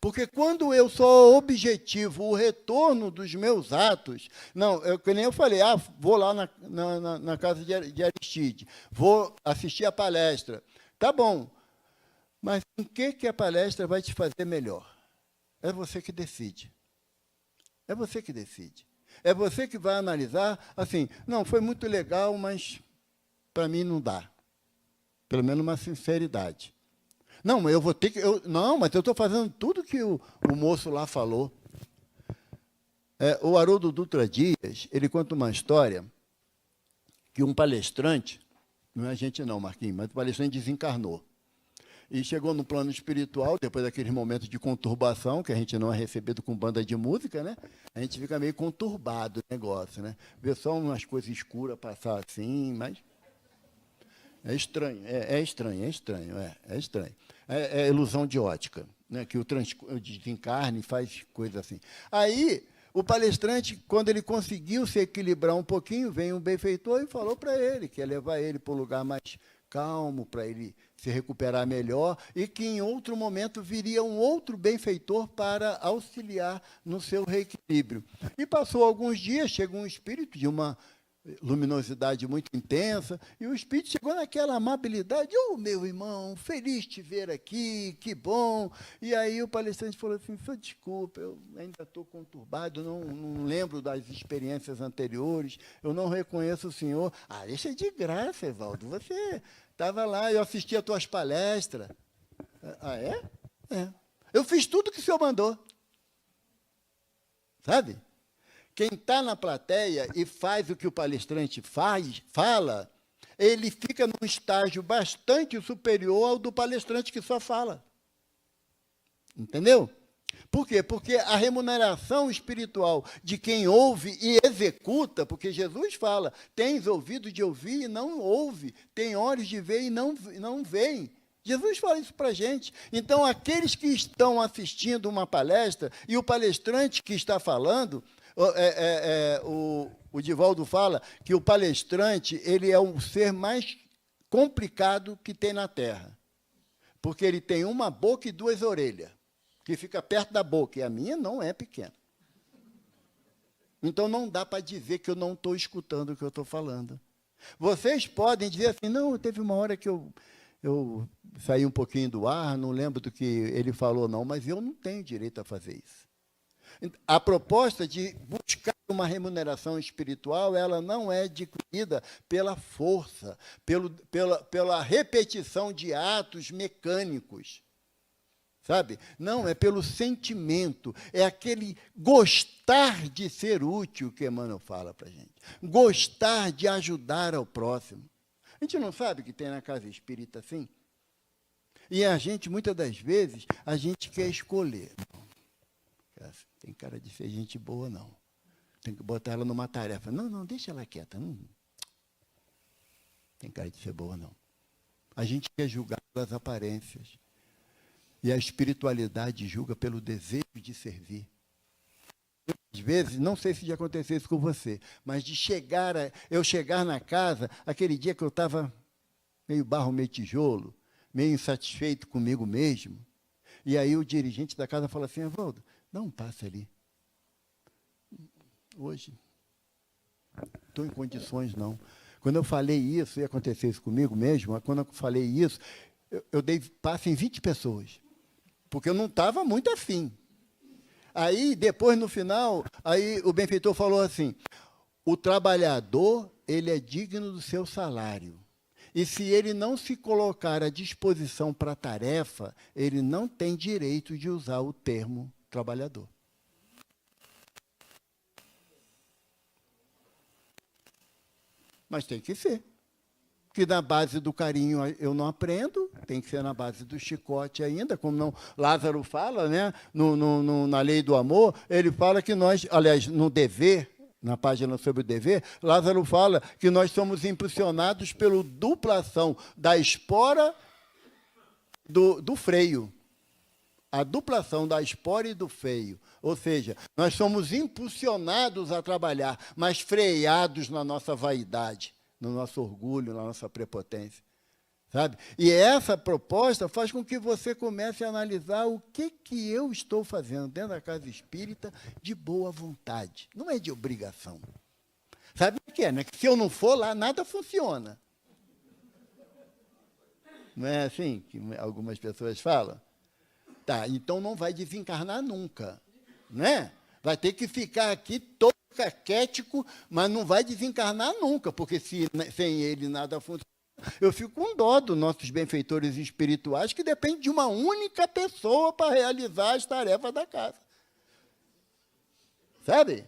Porque quando eu sou objetivo, o retorno dos meus atos, que nem eu falei, vou lá na casa de Aristide, vou assistir a palestra. Tá bom, mas em que a palestra vai te fazer melhor? É você que decide. É você que decide. É você que vai analisar, assim, não, foi muito legal, mas para mim não dá. Pelo menos uma sinceridade. Não, eu vou ter que... mas eu estou fazendo tudo que o moço lá falou. O Haroldo Dutra Dias, ele conta uma história que um palestrante, não é a gente não, Marquinhos, mas o palestrante desencarnou. E chegou no plano espiritual, depois daqueles momentos de conturbação, que a gente não é recebido com banda de música, né? A gente fica meio conturbado o negócio, né? Vê só umas coisas escuras passar assim, mas... É estranho. É ilusão de ótica, né? Que o desencarne faz coisa assim. Aí, o palestrante, quando ele conseguiu se equilibrar um pouquinho, veio um benfeitor e falou para ele que ia levar ele para um lugar mais calmo, para ele se recuperar melhor, e que em outro momento viria um outro benfeitor para auxiliar no seu reequilíbrio. E passou alguns dias, chegou um espírito de uma luminosidade muito intensa, e o espírito chegou naquela amabilidade, meu irmão, feliz te ver aqui, que bom. E aí o palestrante falou assim, desculpa, eu ainda estou conturbado, não lembro das experiências anteriores, eu não reconheço o senhor. Isso é de graça, Evaldo, você estava lá, eu assisti as tuas palestras. É? Eu fiz tudo que o senhor mandou. Sabe? Quem está na plateia e faz o que o palestrante fala, ele fica num estágio bastante superior ao do palestrante que só fala. Entendeu? Por quê? Porque a remuneração espiritual de quem ouve e executa, porque Jesus fala, tens ouvido de ouvir e não ouve, tem olhos de ver e não veem. Jesus fala isso para a gente. Então, aqueles que estão assistindo uma palestra e o palestrante que está falando... O Divaldo fala que o palestrante ele é o ser mais complicado que tem na Terra, porque ele tem uma boca e duas orelhas, que fica perto da boca, e a minha não é pequena. Então, não dá para dizer que eu não estou escutando o que eu estou falando. Vocês podem dizer assim, não, teve uma hora que eu eu saí um pouquinho do ar, não lembro do que ele falou, não, mas eu não tenho direito a fazer isso. A proposta de buscar uma remuneração espiritual, ela não é adquirida pela força, pela repetição de atos mecânicos, sabe? Não, é pelo sentimento, é aquele gostar de ser útil que Emmanuel fala para a gente, gostar de ajudar ao próximo. A gente não sabe que tem na casa espírita assim? E a gente, muitas das vezes, a gente quer escolher. Tem cara de ser gente boa, não. Tem que botar ela numa tarefa. Não, deixa ela quieta. Não. Tem cara de ser boa, não. A gente quer julgar pelas aparências. E a espiritualidade julga pelo desejo de servir. Às vezes, não sei se já aconteceu isso com você, mas de eu chegar na casa, aquele dia que eu estava meio barro, meio tijolo, meio insatisfeito comigo mesmo, e aí o dirigente da casa fala assim, Evaldo, dá um passe ali. Hoje, estou em condições, não. Quando eu falei isso, ia acontecer isso comigo mesmo, quando eu falei isso, eu dei passe em 20 pessoas, porque eu não estava muito afim. Aí, depois, no final, aí o benfeitor falou assim, o trabalhador, ele é digno do seu salário. E se ele não se colocar à disposição para a tarefa, ele não tem direito de usar o termo trabalhador. Mas tem que ser. Que na base do carinho eu não aprendo, tem que ser na base do chicote ainda, como não, Lázaro fala, né, na lei do amor, ele fala que nós, aliás, no dever, na página sobre o dever, Lázaro fala que nós somos impulsionados pela duplação da espora do freio. A duplação da espora e do freio. Ou seja, nós somos impulsionados a trabalhar, mas freados na nossa vaidade, no nosso orgulho, na nossa prepotência. Sabe? E essa proposta faz com que você comece a analisar o que eu estou fazendo dentro da casa espírita de boa vontade. Não é de obrigação. Sabe o que é? Né? Que se eu não for lá, nada funciona. Não é assim que algumas pessoas falam? Tá, então não vai desencarnar nunca. Né? Vai ter que ficar aqui todo caquético, mas não vai desencarnar nunca, porque sem ele nada funciona. Eu fico com dó dos nossos benfeitores espirituais, que depende de uma única pessoa para realizar as tarefas da casa. Sabe?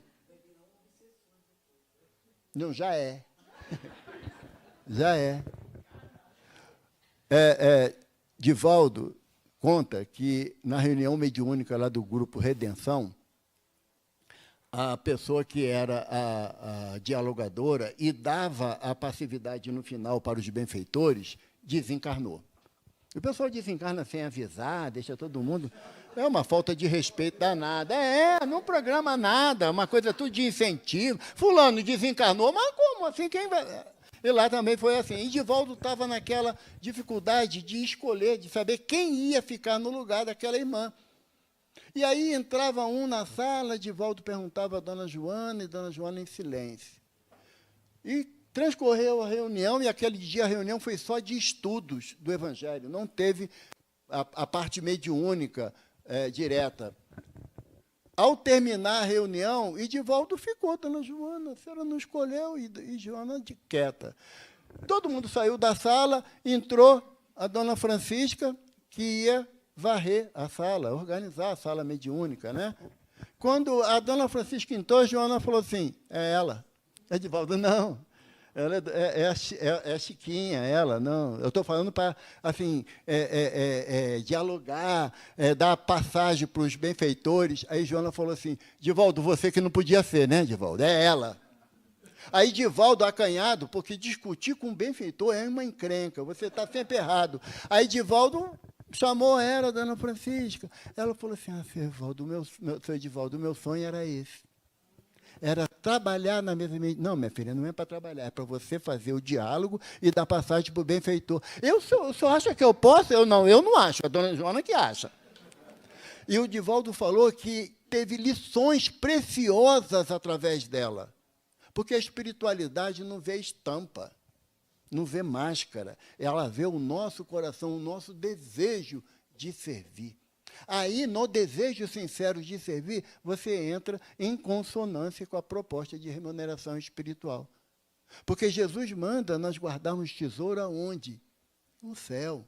Não, já é. Já é. Divaldo conta que, na reunião mediúnica lá do Grupo Redenção, a pessoa que era a dialogadora e dava a passividade no final para os benfeitores, desencarnou. O pessoal desencarna sem avisar, deixa todo mundo... É uma falta de respeito danada. Não programa nada, uma coisa tudo de incentivo. Fulano desencarnou, mas como assim? Quem vai... E lá também foi assim. E Divaldo estava naquela dificuldade de escolher, de saber quem ia ficar no lugar daquela irmã. E aí entrava um na sala, Divaldo perguntava a Dona Joana, e Dona Joana em silêncio. E transcorreu a reunião, e aquele dia a reunião foi só de estudos do Evangelho, não teve a parte mediúnica direta. Ao terminar a reunião, Divaldo ficou, Dona Joana, a senhora não escolheu, e Joana quieta. Todo mundo saiu da sala, entrou a Dona Francisca, que ia varrer a sala, organizar a sala mediúnica, né? Quando a Dona Francisca entrou, a Joana falou assim, é ela. Divaldo, não, ela é a Chiquinha, ela, não. Eu estou falando para, assim, dialogar, dar passagem para os benfeitores. Aí Joana falou assim, Divaldo, você que não podia ser, né, Divaldo? É ela. Aí Divaldo, acanhado, porque discutir com o benfeitor é uma encrenca, você está sempre errado. Aí Divaldo chamou ela, Dona Francisca. Ela falou assim, seu Edivaldo, o meu sonho era esse. Era trabalhar na mesa. Não, minha filha, não é para trabalhar, é para você fazer o diálogo e dar passagem para o benfeitor. O senhor acha que eu posso? Eu não acho, a Dona Joana que acha. E o Divaldo falou que teve lições preciosas através dela, porque a espiritualidade não vê estampa. não vê máscara, ela vê o nosso coração, o nosso desejo de servir. Aí, no desejo sincero de servir, você entra em consonância com a proposta de remuneração espiritual. Porque Jesus manda nós guardarmos tesouro aonde? No céu.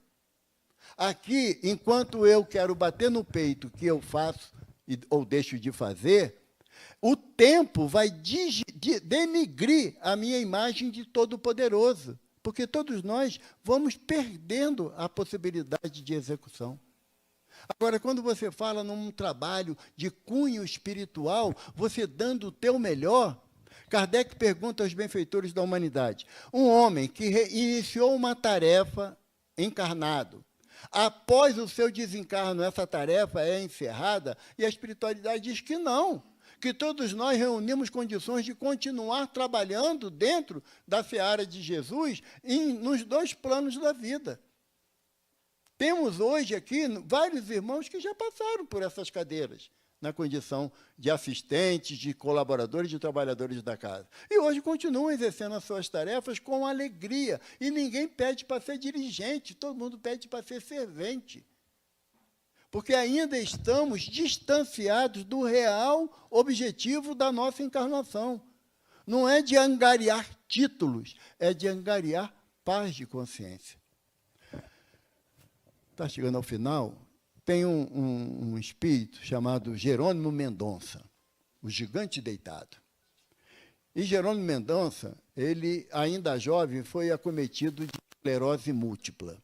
Aqui, enquanto eu quero bater no peito que eu faço ou deixo de fazer, o tempo vai denigrir a minha imagem de Todo-Poderoso, porque todos nós vamos perdendo a possibilidade de execução. Agora, quando você fala num trabalho de cunho espiritual, você dando o teu melhor, Kardec pergunta aos benfeitores da humanidade, um homem que iniciou uma tarefa encarnado, após o seu desencarno, essa tarefa é encerrada, e a espiritualidade diz que não, que todos nós reunimos condições de continuar trabalhando dentro da seara de Jesus nos dois planos da vida. Temos hoje aqui vários irmãos que já passaram por essas cadeiras, na condição de assistentes, de colaboradores, de trabalhadores da casa. E hoje continuam exercendo as suas tarefas com alegria. E ninguém pede para ser dirigente, todo mundo pede para ser servente. Porque ainda estamos distanciados do real objetivo da nossa encarnação. Não é de angariar títulos, é de angariar paz de consciência. Está chegando ao final, tem um espírito chamado Jerônimo Mendonça, o gigante deitado. E Jerônimo Mendonça, ele, ainda jovem, foi acometido de esclerose múltipla.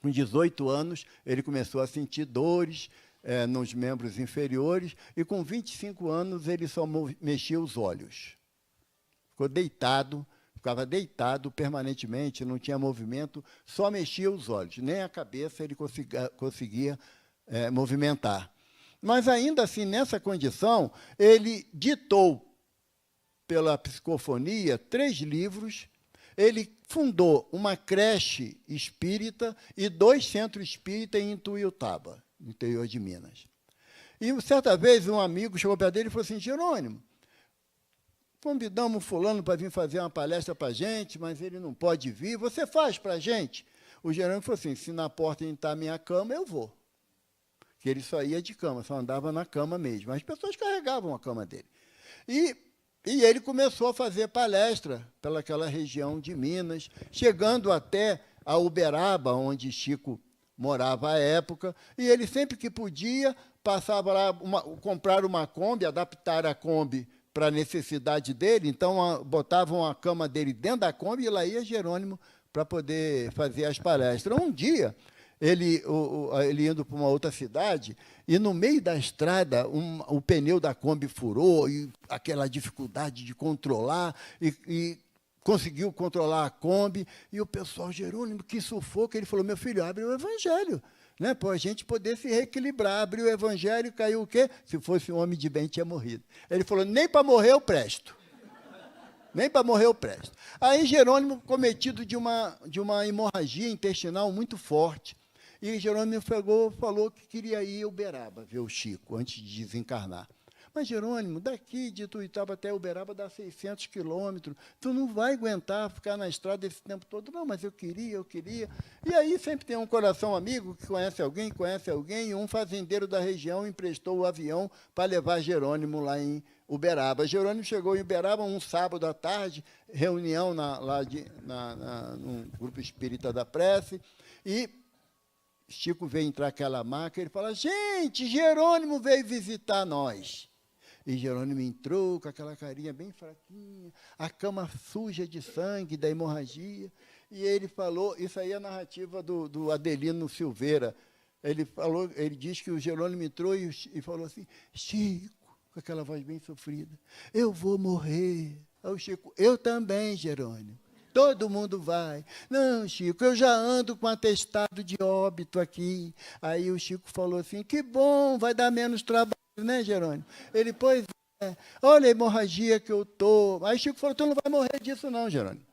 Com 18 anos, ele começou a sentir dores nos membros inferiores, e com 25 anos, ele só mexia os olhos. Ficava deitado permanentemente, não tinha movimento, só mexia os olhos, nem a cabeça ele conseguia movimentar. Mas, ainda assim, nessa condição, ele ditou, pela psicofonia, 3 livros, ele fundou uma creche espírita e 2 centros espíritas em Ituiutaba, no interior de Minas. E, certa vez, um amigo chegou perto dele e falou assim, Jerônimo, convidamos fulano para vir fazer uma palestra para a gente, mas ele não pode vir. Você faz para a gente? O Jerônimo falou assim, se na porta está a minha cama, eu vou. Que ele só ia de cama, só andava na cama mesmo. As pessoas carregavam a cama dele. E ele começou a fazer palestra pelaquela região de Minas, chegando até a Uberaba, onde Chico morava à época, e ele sempre que podia, passava lá, comprar uma Kombi, adaptar a Kombi para a necessidade dele, então botavam a cama dele dentro da Kombi e lá ia Jerônimo para poder fazer as palestras. Um dia, ele indo para uma outra cidade, e no meio da estrada, o pneu da Kombi furou, e aquela dificuldade de controlar, e conseguiu controlar a Kombi, e o pessoal, Jerônimo, que sufoco, ele falou, meu filho, abre o Evangelho, né, para a gente poder se reequilibrar. Abriu o Evangelho, caiu o quê? Se fosse um homem de bem, tinha morrido. Ele falou, nem para morrer eu presto. Nem para morrer eu presto. Aí Jerônimo, cometido de uma hemorragia intestinal muito forte, e Jerônimo falou que queria ir a Uberaba ver o Chico, antes de desencarnar. Mas, Jerônimo, daqui de Ituiutaba até Uberaba dá 600 quilômetros, tu não vai aguentar ficar na estrada esse tempo todo. Não, mas eu queria. E aí sempre tem um coração amigo que conhece alguém, e um fazendeiro da região emprestou o avião para levar Jerônimo lá em Uberaba. Jerônimo chegou em Uberaba um sábado à tarde, reunião no grupo espírita da prece, e Chico veio entrar naquela maca, ele fala, gente, Jerônimo veio visitar nós. E Jerônimo entrou com aquela carinha bem fraquinha, a cama suja de sangue da hemorragia, e ele falou, isso aí é a narrativa do Adelino Silveira, ele diz que o Jerônimo entrou e falou assim, Chico, com aquela voz bem sofrida, eu vou morrer. Aí o Chico, eu também, Jerônimo. Todo mundo vai. Não, Chico, eu já ando com atestado de óbito aqui. Aí o Chico falou assim, que bom, vai dar menos trabalho, né, Jerônimo? Ele, pois é, olha a hemorragia que eu estou. Aí Chico falou, tu não vai morrer disso não, Jerônimo.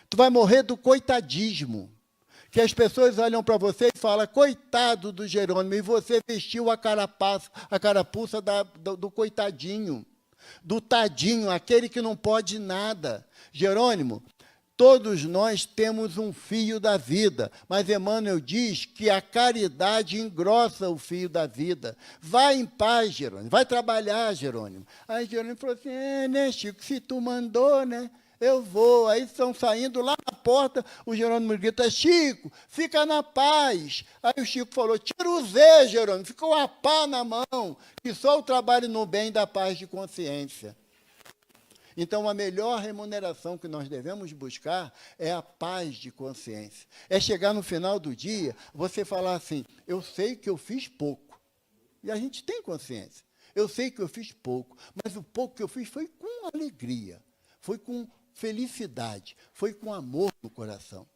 Tu vai morrer do coitadismo. Que as pessoas olham para você e falam, coitado do Jerônimo, e você vestiu a carapuça do coitadinho, do tadinho, aquele que não pode nada. Jerônimo, todos nós temos um fio da vida, mas Emmanuel diz que a caridade engrossa o fio da vida. Vai em paz, Jerônimo, vai trabalhar, Jerônimo. Aí Jerônimo falou assim, né, Chico, se tu mandou, né, eu vou. Aí estão saindo lá na porta, o Jerônimo grita, Chico, fica na paz. Aí o Chico falou, tira o Z, Jerônimo, ficou a pá na mão, que só o trabalho no bem dá paz de consciência. Então, a melhor remuneração que nós devemos buscar é a paz de consciência. É chegar no final do dia, você falar assim, eu sei que eu fiz pouco. E a gente tem consciência. Eu sei que eu fiz pouco, mas o pouco que eu fiz foi com alegria, foi com felicidade, foi com amor no coração.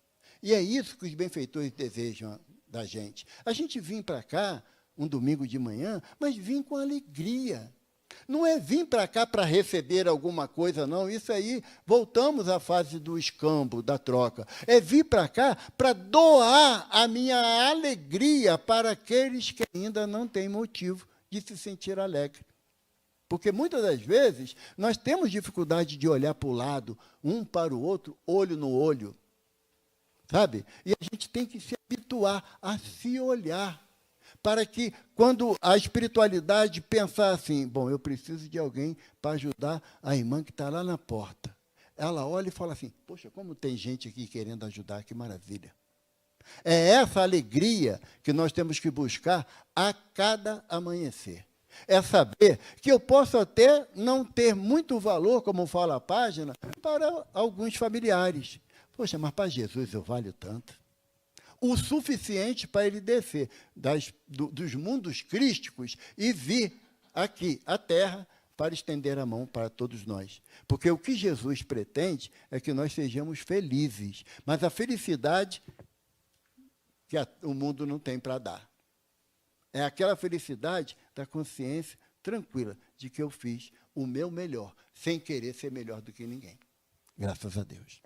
E é isso que os benfeitores desejam da gente. A gente vem para cá, um domingo de manhã, mas vim com alegria. Não é vir para cá para receber alguma coisa, não. Isso aí, voltamos à fase do escambo, da troca. É vir para cá para doar a minha alegria para aqueles que ainda não têm motivo de se sentir alegre. Porque muitas das vezes nós temos dificuldade de olhar para o lado, um para o outro, olho no olho. Sabe? E a gente tem que se habituar a se olhar. Para que, quando a espiritualidade pensar assim, bom, eu preciso de alguém para ajudar a irmã que está lá na porta. Ela olha e fala assim, poxa, como tem gente aqui querendo ajudar, que maravilha. É essa alegria que nós temos que buscar a cada amanhecer. É saber que eu posso até não ter muito valor, como fala a página, para alguns familiares. Poxa, mas para Jesus eu valho tanto. O suficiente para ele descer dos mundos crísticos e vir aqui, à Terra, para estender a mão para todos nós. Porque o que Jesus pretende é que nós sejamos felizes, mas a felicidade que o mundo não tem para dar. É aquela felicidade da consciência tranquila de que eu fiz o meu melhor, sem querer ser melhor do que ninguém. Graças a Deus.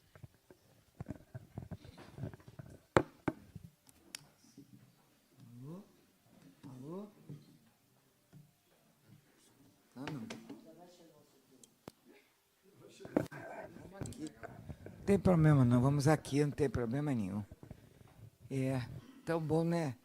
Não tem problema não, vamos aqui, não tem problema nenhum. É tão bom, né?